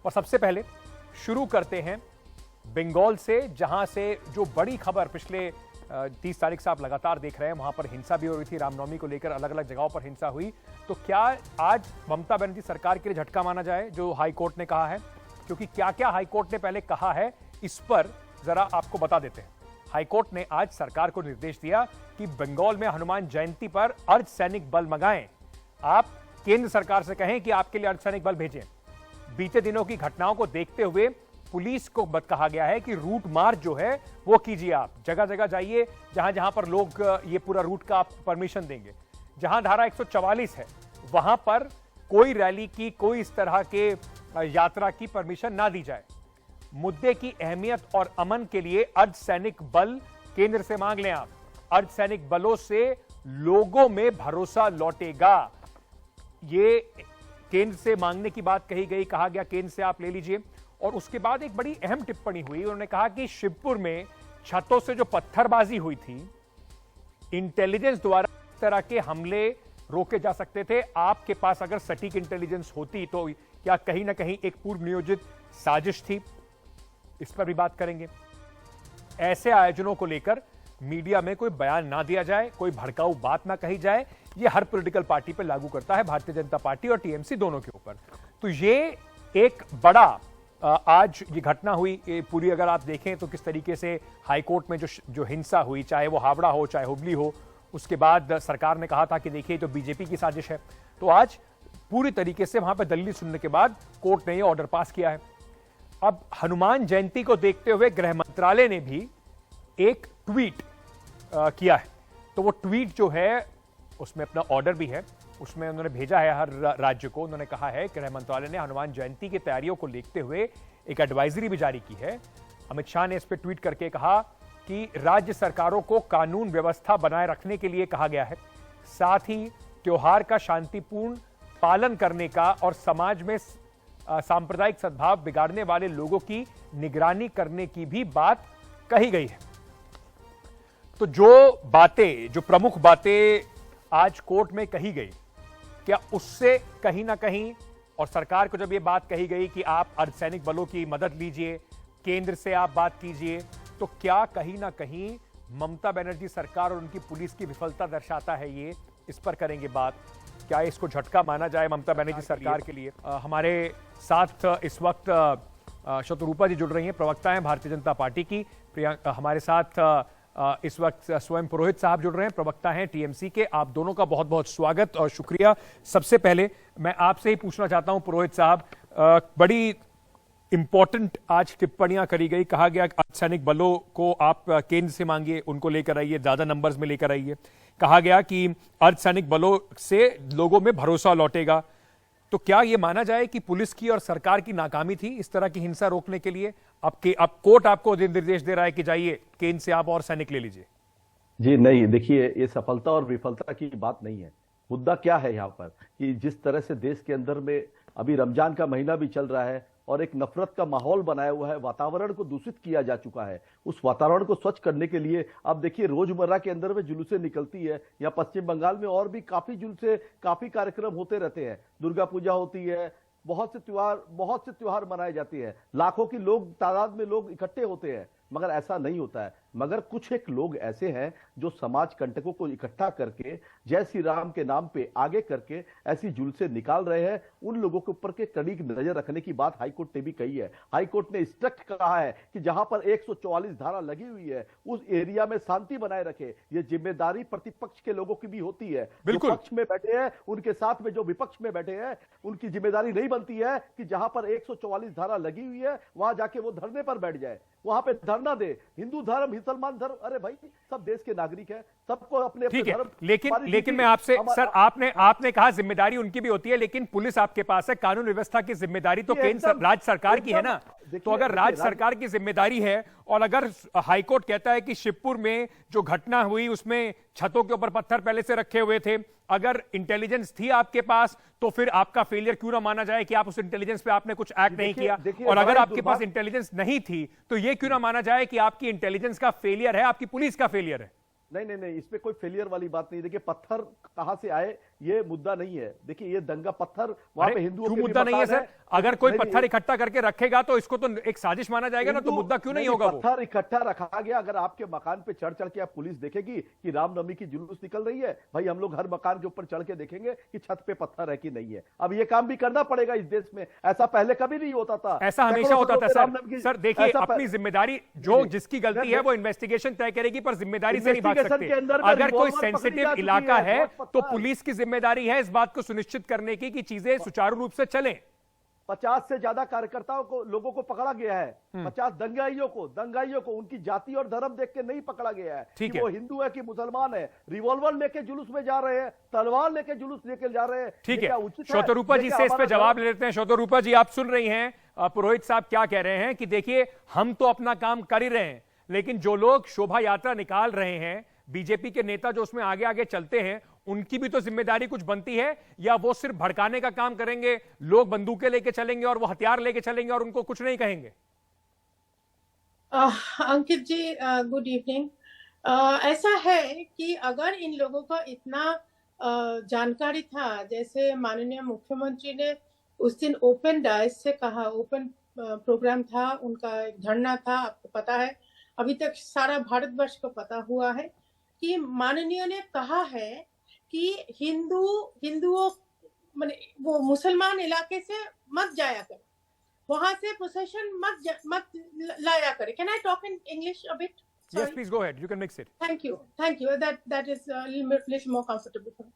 और सबसे पहले शुरू करते हैं बंगाल से, जहां से जो बड़ी खबर पिछले 30 तारीख से आप लगातार देख रहे हैं, वहां पर हिंसा भी हो रही थी, रामनवमी को लेकर अलग अलग जगहों पर हिंसा हुई। तो क्या आज ममता बनर्जी सरकार के लिए झटका माना जाए जो हाईकोर्ट ने कहा है? क्योंकि क्या क्या हाईकोर्ट ने पहले कहा है इस पर जरा आपको बता देते हैं। हाईकोर्ट ने आज सरकार को निर्देश दिया कि बंगाल में हनुमान जयंती पर अर्धसैनिक बल मंगाएं। आप केंद्र सरकार से कहें कि आपके लिए अर्धसैनिक बल भेजें। बीते दिनों की घटनाओं को देखते हुए पुलिस को कहा गया है कि रूट मार्च जो है वो कीजिए, आप जगह जगह जाइए जहां जहां पर लोग ये पूरा रूट का आप परमिशन देंगे। जहां धारा 144 है वहां पर कोई रैली की, कोई इस तरह के यात्रा की परमिशन ना दी जाए। मुद्दे की अहमियत और अमन के लिए अर्धसैनिक बल केंद्र से मांग लें आप। अर्धसैनिक बलों से लोगों में भरोसा लौटेगा। ये केंद्र से मांगने की बात कही गई, कहा गया केंद्र से आप ले लीजिए। और उसके बाद एक बड़ी अहम टिप्पणी हुई, उन्होंने कहा कि शिवपुर में छतों से जो पत्थरबाजी हुई थी, इंटेलिजेंस द्वारा इस तरह के हमले रोके जा सकते थे। आपके पास अगर सटीक इंटेलिजेंस होती तो क्या कहीं ना कहीं एक पूर्व नियोजित साजिश थी? इस पर भी बात करेंगे। ऐसे आयोजनों को लेकर मीडिया में कोई बयान ना दिया जाए, कोई भड़काऊ बात ना कही जाए, यह हर पॉलिटिकल पार्टी पर लागू करता है, भारतीय जनता पार्टी और टीएमसी दोनों के ऊपर। तो ये एक बड़ा आज ये घटना हुई पूरी, अगर आप देखें तो किस तरीके से हाईकोर्ट में जो हिंसा हुई, चाहे वो हावड़ा हो चाहे हुबली हो, उसके बाद सरकार ने कहा था कि देखिए तो बीजेपी की साजिश है। तो आज पूरी तरीके से वहां पर दलील सुनने के बाद कोर्ट ने ये ऑर्डर पास किया है। अब हनुमान जयंती को देखते हुए गृह मंत्रालय ने भी एक ट्वीट किया है। तो वो ट्वीट जो है उसमें अपना ऑर्डर भी है, उसमें उन्होंने भेजा है हर राज्य को। उन्होंने कहा है, गृह मंत्रालय ने हनुमान जयंती की तैयारियों को देखते हुए एक एडवाइजरी भी जारी की है। अमित शाह ने इस पर ट्वीट करके कहा कि राज्य सरकारों को कानून व्यवस्था बनाए रखने के लिए कहा गया है, साथ ही त्योहार का शांतिपूर्ण पालन करने का और समाज में सांप्रदायिक सद्भाव बिगाड़ने वाले लोगों की निगरानी करने की भी बात कही गई है। तो जो प्रमुख बातें आज कोर्ट में कही गई, क्या उससे कहीं ना कहीं, और सरकार को जब यह बात कही गई कि आप अर्धसैनिक बलों की मदद लीजिए, केंद्र से आप बात कीजिए, तो क्या कहीं ना कहीं ममता बनर्जी सरकार और उनकी पुलिस की विफलता दर्शाता है ये? इस पर करेंगे बात। क्या इसको झटका माना जाए ममता बनर्जी सरकार के लिए? हमारे साथ इस वक्त शत्रुरूपा जी जुड़ रही हैं, प्रवक्ता हैं भारतीय जनता पार्टी की। हमारे साथ इस वक्त स्वयं पुरोहित साहब जुड़ रहे हैं, प्रवक्ता हैं टीएमसी के। आप दोनों का बहुत बहुत स्वागत और शुक्रिया। सबसे पहले मैं आपसे ही पूछना चाहता हूं पुरोहित साहब, बड़ी इंपॉर्टेंट आज टिप्पणियां करी गई, कहा गया अर्धसैनिक बलों को आप केंद्र से मांगिए, उनको लेकर आइए, ज्यादा नंबर्स में लेकर आइए। कहा गया कि अर्धसैनिक बलों से लोगों में भरोसा लौटेगा। तो क्या यह माना जाए कि पुलिस की और सरकार की नाकामी थी इस तरह की हिंसा रोकने के लिए? अब कोर्ट आपको निर्देश दे रहा है कि जाइए केंद्र से आप और सैनिक ले लीजिए। जी नहीं, देखिए ये सफलता और विफलता की बात नहीं है। मुद्दा क्या है यहाँ पर कि जिस तरह से देश के अंदर में अभी रमजान का महीना भी चल रहा है और एक नफरत का माहौल बनाया हुआ है, वातावरण को दूषित किया जा चुका है। उस वातावरण को स्वच्छ करने के लिए अब देखिए रोजमर्रा के अंदर में जुलूसें निकलती है, या पश्चिम बंगाल में और भी काफी जुलूसे, काफी कार्यक्रम होते रहते हैं। दुर्गा पूजा होती है, बहुत से त्योहार मनाए जाते हैं, लाखों की लोग तादाद में लोग इकट्ठे होते हैं, मगर ऐसा नहीं होता है। मगर कुछ एक लोग ऐसे हैं जो समाज कंटकों को इकट्ठा करके जय श्री राम के नाम पे आगे करके ऐसी जुलूसें निकाल रहे हैं। उन लोगों के ऊपर के कड़ी नजर रखने की बात हाईकोर्ट ने भी कही है। हाईकोर्ट ने स्ट्रिक्ट कहा है कि जहां पर 144 धारा लगी हुई है उस एरिया में शांति बनाए रखे। ये जिम्मेदारी प्रतिपक्ष के लोगों की भी होती है। जो पक्ष में बैठे हैं उनके साथ में जो विपक्ष में बैठे हैं उनकी जिम्मेदारी नहीं बनती है कि जहां पर 144 धारा लगी हुई है वहां जाके वो धरने पर बैठ जाए, वहां पे धरना दे। हिंदू धर्म, मुसलमान धर्म, अरे भाई सब देश के नागरिक हैं, सबको अपने अपने धर्म। लेकिन मैं आपसे सर, आपने कहा जिम्मेदारी उनकी भी होती है, लेकिन पुलिस आपके पास है, कानून व्यवस्था की जिम्मेदारी तो केंद्र राज्य सरकार की है ना। तो अगर राज्य सरकार की जिम्मेदारी है और अगर हाईकोर्ट कहता है कि शिवपुर में जो घटना हुई उसमें छतों के ऊपर पत्थर पहले से रखे हुए थे, अगर इंटेलिजेंस थी आपके पास तो फिर आपका फेलियर क्यों ना माना जाए कि आप उस इंटेलिजेंस पे आपने कुछ एक्ट नहीं किया? और अगर आपके पास इंटेलिजेंस नहीं थी तो यह क्यों ना माना जाए कि आपकी इंटेलिजेंस का फेलियर है, आपकी पुलिस का फेलियर है? नहीं, इसमें कोई फेलियर वाली बात नहीं। देखिए पत्थर कहां से आए, ये मुद्दा नहीं है। देखिए ये दंगा पत्थर वहां पे हिंदुओं क्यों के भी मुद्दा नहीं है मकान सर? अगर कोई नहीं, पत्थर इकट्ठा करके रखेगा तो इसको तो एक साजिश माना जाएगा ना, तो मुद्दा क्यों नहीं होगा? वो पत्थर इकट्ठा रखा गया, अगर आपके मकान पे चढ़ चढ़ के आप पुलिस देखेगी कि रामनवमी की जुलूस निकल रही है, भाई हम लोग हर मकान के ऊपर चढ़ के देखेंगे कि छत पे पत्थर है कि नहीं है। अब ये काम भी करना पड़ेगा इस देश में, ऐसा पहले कभी नहीं होता था। ऐसा हमेशा होता था सर। सर देखिए, ऐसा अपनी जिम्मेदारी, जो जिसकी गलती है वो इन्वेस्टिगेशन तय करेगी, पर जिम्मेदारी से नहीं भाग सकते। अगर कोई सेंसिटिव इलाका है तो पुलिस की जिम्मेदारी है इस बात को सुनिश्चित करने की कि चीजें सुचारू रूप से चलें। 50 से ज्यादा कार्यकर्ताओं को, लोगों को पकड़ा गया है। 50 दंगाइयों को उनकी जाति और धर्म देख के नहीं पकड़ा गया है कि वो हिंदू है कि मुसलमान है। रिवॉल्वर लेके जुलूस में जा रहे हैं, तलवार लेके जुलूस लेके जा रहे हैं। ठीक है, शोतरूपा जी से इस पे जवाब ले लेते हैं। शोतरूपा जी, आप सुन रही हैं पुरोहित साहब क्या कह रहे हैं कि देखिए हम तो अपना काम कर ही रहे हैं, लेकिन जो लोग शोभा यात्रा निकाल रहे हैं, बीजेपी के नेता जो उसमें आगे आगे चलते हैं, उनकी भी तो जिम्मेदारी कुछ बनती है, या वो सिर्फ भड़काने का काम करेंगे, लोग बंदूकें लेके चलेंगे और वो हथियार लेके चलेंगे और उनको कुछ नहीं कहेंगे? अंकित जी, गुड इवनिंग। ऐसा है कि अगर इन लोगों का इतना जानकारी था, जैसे माननीय मुख्यमंत्री ने उस दिन ओपन डायस से कहा, ओपन प्रोग्राम था उनका, एक धरना था, आपको पता है, अभी तक सारा भारतवर्ष को पता हुआ है कि माननीय ने कहा है कि हिंदुओं माने वो मुसलमान इलाके से मत जाया कर, वहां से प्रोसेशन मत लाया करे। Can I talk in English a bit? Sorry. Yes, please go ahead. You can mix it. Thank you. That is a little more comfortable for me.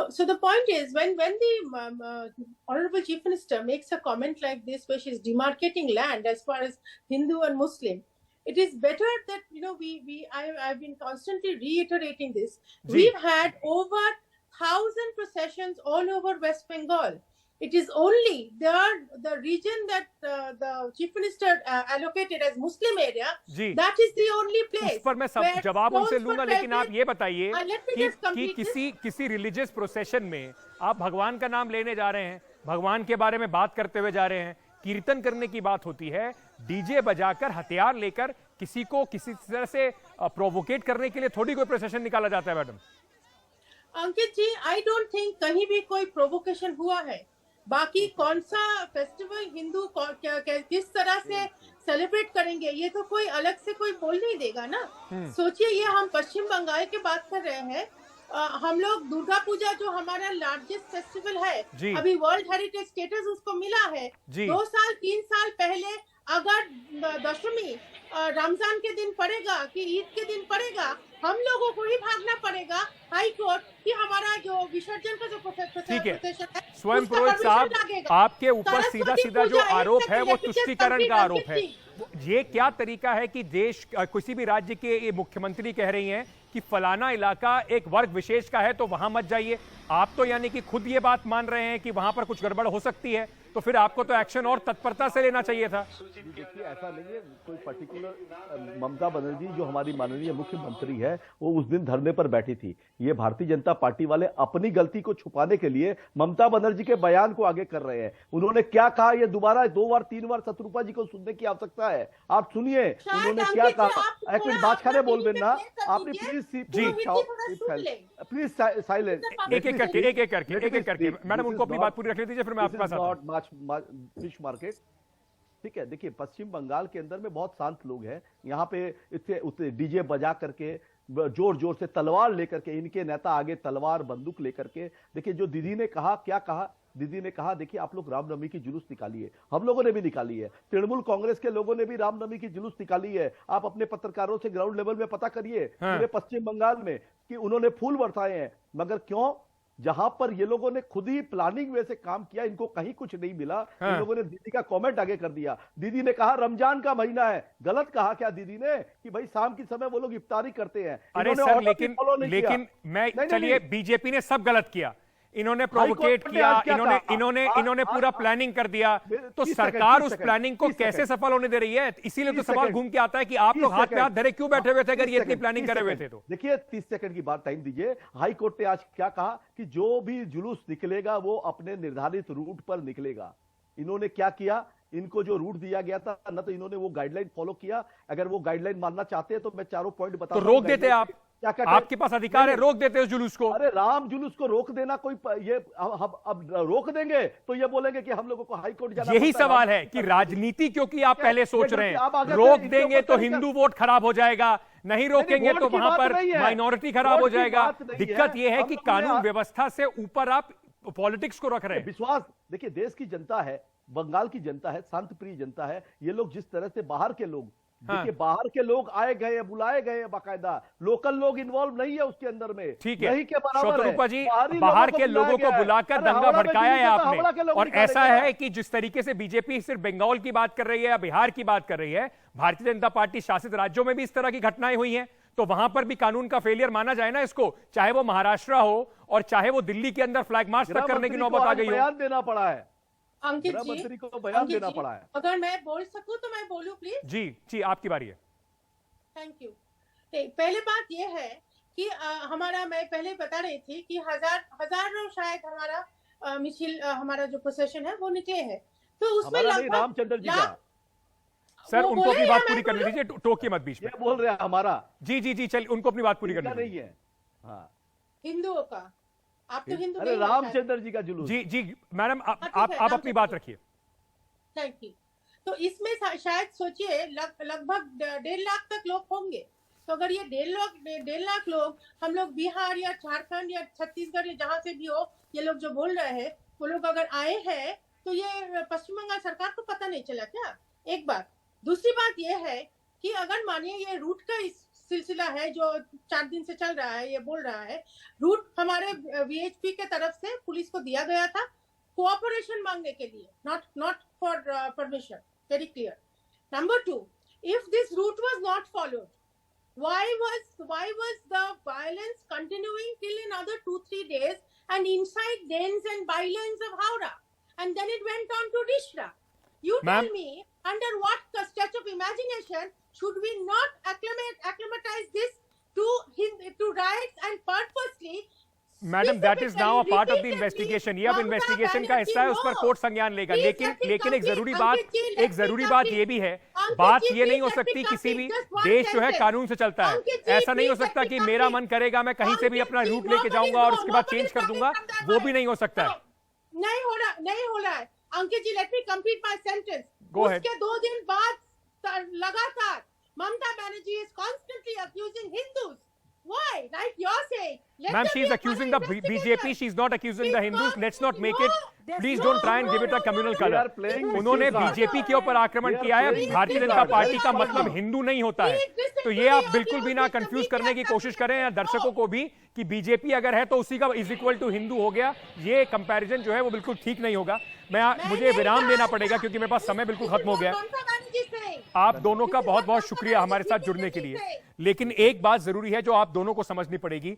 So the point is, when the Honorable Chief Minister makes a comment like this, where she's demarcating land as far as Hindu and Muslim, it is better that, you know, I've been constantly reiterating this. We've had over 1,000 processions all over West Bengal. It is only the region that the Chief Minister allocated as Muslim area, that is the only place. उस पर मैं सब जवाब उनसे लूंगा, लेकिन आप ये बताइए कि किसी रिलीजियस प्रोसेशन में आप भगवान का नाम लेने जा रहे हैं, भगवान के बारे में बात करते हुए जा रहे हैं, कीर्तन करने की बात होती है, डीजे बजाकर हथियार लेकर किसी को किसी तरह से प्रोवोकेट करने के लिए थोड़ी कोई प्रोसेशन निकाला जाता है madam? Ankit ji, I don't think कहीं भी कोई प्रोवोकेशन हुआ है। बाकी कौन सा फेस्टिवल हिंदू किस तरह से सेलिब्रेट करेंगे, ये तो कोई अलग से कोई बोल नहीं देगा ना। सोचिए, ये हम पश्चिम बंगाल की बात कर रहे हैं, हम लोग दुर्गा पूजा जो हमारा लार्जेस्ट फेस्टिवल है, अभी वर्ल्ड हेरिटेज स्टेटस उसको मिला है। 2 साल 3 साल पहले अगर दशमी रमजान के दिन पड़ेगा कि ईद के दिन पड़ेगा, हम लोगों को ही भागना पड़ेगा हाई कोर्ट कि हमारा जो विसर्जन का जो प्रोसेशन है, स्वयं पुरोहित साहब, आपके ऊपर सीधा सीधा जो आरोप है वो तुष्टीकरण का आरोप है। ये क्या तरीका है कि देश, किसी भी राज्य के मुख्यमंत्री कह रही हैं कि फलाना इलाका एक वर्ग विशेष का है तो वहां मत जाइए, आप तो यानी कि खुद ये बात मान रहे हैं कि वहां पर कुछ गड़बड़ हो सकती है, तो फिर आपको तो एक्शन और तत्परता से लेना चाहिए था। देखिए ऐसा नहीं है कोई पर्टिकुलर, ममता बनर्जी जो हमारी माननीय मुख्यमंत्री है वो उस दिन धरने पर बैठी थी। ये भारतीय जनता पार्टी वाले अपनी गलती को छुपाने के लिए ममता बनर्जी के बयान को आगे कर रहे हैं। उन्होंने क्या कहा ये दोबारा 2 बार 3 बार शत्रुपा जी को सुनने की आवश्यकता है। आप सुनिए उन्होंने क्या कहा। एक मिनट बात खाने बोल देना आपने, प्लीज साइलेंट। एक एक करके मैडम उनको अपनी बात पूरी रख दीजिए, फिर मैं आपके पास आता हूं। फिश मार्केट, ठीक है। देखिए पश्चिम बंगाल के अंदर में बहुत शांत लोग हैं, यहाँ पे इतने डीजे बजा करके जोर जोर से तलवार लेकर के, इनके नेता आगे तलवार बंदूक लेकर के, देखिए जो दीदी ने कहा, क्या कहा दीदी ने कहा, देखिए आप लोग रामनवमी की जुलूस निकालिए, हम लोगों ने भी निकाली है, तृणमूल कांग्रेस के लोगों ने भी रामनवमी की जुलूस निकाली है। आप अपने पत्रकारों से ग्राउंड लेवल में पता करिए पूरे पश्चिम बंगाल में कि उन्होंने फूल बरसाए हैं, मगर क्यों? जहां पर ये लोगों ने खुद ही प्लानिंग वे से काम किया, इनको कहीं कुछ नहीं मिला। इन लोगों ने दीदी का कमेंट आगे कर दिया। दीदी ने कहा रमजान का महीना है, गलत कहा क्या दीदी ने कि भाई शाम के समय वो लोग इफ्तारी करते हैं? अरे सर, लेकिन मैं, चलिए बीजेपी ने सब गलत किया, इन्होंने प्रोवोकेट किया, इन्होंने पूरा प्लानिंग कर दिया, तो सरकार उस प्लानिंग को कैसे सफल होने दे रही है? इसीलिए तो सवाल घूम के आता है कि आप लोग हाथ पे हाथ धरे क्यों बैठे हुए थे अगर ये इतनी प्लानिंग करे हुए थे तो? देखिए 30 सेकंड की बात टाइम दीजिए। हाई कोर्ट ने आज क्या कहा कि जो भी जुलूस निकलेगा वो अपने निर्धारित रूट पर निकलेगा। इन्होंने क्या किया, इनको जो रूट दिया गया था ना, तो इन्होंने वो गाइडलाइन फॉलो किया। अगर वो गाइडलाइन मानना चाहते हैं तो मैं चारों पॉइंट बता, तो रोक देते आप, क्या कहते हैं? आपके पास अधिकार है, रोक देते हो उस जुलूस को। अरे राम जुलूस को रोक देना कोई ये अब रोक देंगे तो ये बोलेंगे कि हम लोगों को हाई कोर्ट जाना यही पड़ता सवाल है कि राजनीति क्योंकि आप पहले सोच रहे आप हैं, आगे रोक से देंगे इनके तो ऊपर हिंदू वोट खराब हो जाएगा, नहीं रोकेंगे वोट तो की वहां बात पर नहीं है। माइनॉरिटी खराब हो वोट की जाएगा। बात नहीं दिक्कत है। यह है हम कि लोग कानून ने- व्यवस्था से ऊपर आप पॉलिटिक्स को रख रहे हैं। विश्वास देखिए, देश की जनता है, बंगाल की जनता है, शांति प्रिय जनता है। ये लोग जिस तरह से बाहर के लोग, हाँ। देखिए बाहर के लोग आए गए, बुलाए गए, बाकायदा लोकल लोग इन्वॉल्व नहीं है उसके अंदर में। ठीक है नहीं के बराबर है। शत्रुपा जी, बाहरी बाहर के बुलाया लोगों को गया है। बुलाकर अरे दंगा हावड़ा में भड़काया है जुलूस होता, हावड़ा के आपने, लोग और निकाले ऐसा गए। है कि जिस तरीके से बीजेपी सिर्फ बंगाल की बात कर रही है या बिहार की बात कर रही है, भारतीय जनता पार्टी शासित राज्यों में भी इस तरह की घटनाएं हुई हैं, तो वहां पर भी कानून का फेलियर माना जाए ना इसको, चाहे वो महाराष्ट्र हो और चाहे वो दिल्ली के अंदर फ्लैग मार्च तक करने की नौबत आ गई हो। बयान देना पड़ा है, अंकित गृह जी, मंत्री को बयान अंकित देना जी, पड़ा है। अगर मैं बोल सकूं तो मैं बोलूं प्लीज। जी जी, आपकी बारी है। Thank you. पहले बात यह है कि हमारा, मैं पहले बता रही थी कि हजारों शायद हमारा मिছিল, हमारा जो प्रोसेशन है वो निकले हैं, तो उसमें हमारा नहीं, लगभग रामचंद्र जी का। सर वो उनको बोले अपनी या बात मैं पूरी करने बोलूं? दीजिए, टोकिए मत बीच में। ये बोल रहे हैं हमारा, जी जी जी, चल उनको अपनी बात पूरी इनका करने नहीं दीजिए। है। हाँ, हिंदुओं का, आप तो हिंदू अरे नहीं हैं शायद। रामचंद्र जी का जुलूस। जी जी मैडम, हाँ, ठीक आप है, अपनी रामचंद्र बात जी। रखिए। Thank you. तो इसमें शायद सोचिए लगभग 1.5 लाख तक लोग होंगे। तो अगर ये 1.5 लाख लोग, हम लोग बिहार या झारखंड या छत्तीसगढ़ या जहां से भी हो, ये लोग जो बोल रहे हैं वो लोग अगर आए हैं, तो ये पश्चिम बंगाल सरकार को पता नहीं चला क्या? एक बात। दूसरी बात ये है कि अगर मानिए ये रूट का इस सिलसिला है जो 4 दिन से चल रहा है, ये बोल रहा है रूट हमारे वीएचपी के तरफ से पुलिस को दिया गया था कोऑपरेशन मांगने के लिए, not for permission, very clear. Number 2, if this route was not followed, why was the violence continuing till another 2-3 days and inside lanes and bylanes of Howrah, and then it went on to Rishra? You Ma'am. tell me, under what stretch of imagination should we not acclimatize this to riots and purposely? Madam that is now a part of the repeatedly investigation, ये अब ममता investigation का हिस्सा है, उस पर Banerjee court संज्ञान लेगा। Please लेकिन let me लेकिन एक complete, जरूरी Ankit बात ji, let me एक जरूरी बात complete. ये भी है, Ankit बात ji, ये नहीं हो please let me सकती किसी भी complete. Just one देश जो है sentence. कानून से चलता है। Ankit ji, ऐसा नहीं हो please सकता let कि me मेरा complete. मन करेगा मैं कहीं से भी Ankit अपना ji, रूट लेके nobody जाऊंगा और उसके बाद nobody चेंज कर coming दूंगा, from that वो way. भी नहीं हो सकता है। No, नहीं हो रहा है। अंकित जी, let me complete my sentence. Go ahead. उसके 2 दिन बाद लगातार Mamata Banerjee is constantly accusing Hindus. Why? Like you're saying. Let Ma'am, there she be is a accusing thorough the investigation. BJP. She is not accusing the Hindus. Let's not make it. Please don't try and give it a communal They color. are playing with उन्होंने these cards. BJP के ऊपर आक्रमण They are किया है। playing with भारतीय these Janata cards. Party का Very मतलब strongly. Hindu नहीं होता है। Please listen तो to ये आप me, बिल्कुल भी ना audio, कंफ्यूज media करने की कोशिश acceptance. करें, या दर्शकों को भी, कि बीजेपी अगर है तो उसी का इज इक्वल टू हिंदू हो गया। ये कंपैरिजन जो है वो बिल्कुल ठीक नहीं होगा। मुझे विराम देना पड़ेगा क्योंकि मेरे पास समय बिल्कुल खत्म हो गया है। ममता बनर्जी saying. आप दोनों का बहुत बहुत शुक्रिया हमारे साथ जुड़ने के लिए। लेकिन एक बात जरूरी है जो आप दोनों को समझनी पड़ेगी,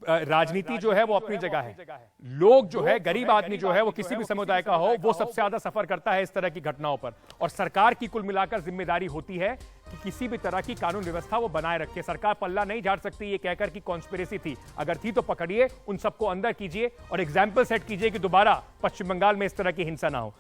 राजनीति जो है वो अपनी जगह है। लोग जो है, गरीब आदमी जो है वो किसी भी समुदाय का हो, वो सबसे ज्यादा सफर करता है इस तरह की घटनाओं पर, और सरकार की कुल मिलाकर जिम्मेदारी होती है कि किसी भी तरह की कानून व्यवस्था वो बनाए रखे। सरकार पल्ला नहीं झाड़ सकती ये कहकर कि कॉन्स्पिरेसी थी, अगर थी तो पकड़िए, उन सबको अंदर कीजिए और एग्जाम्पल सेट कीजिए कि दोबारा पश्चिम बंगाल में इस तरह की हिंसा ना हो।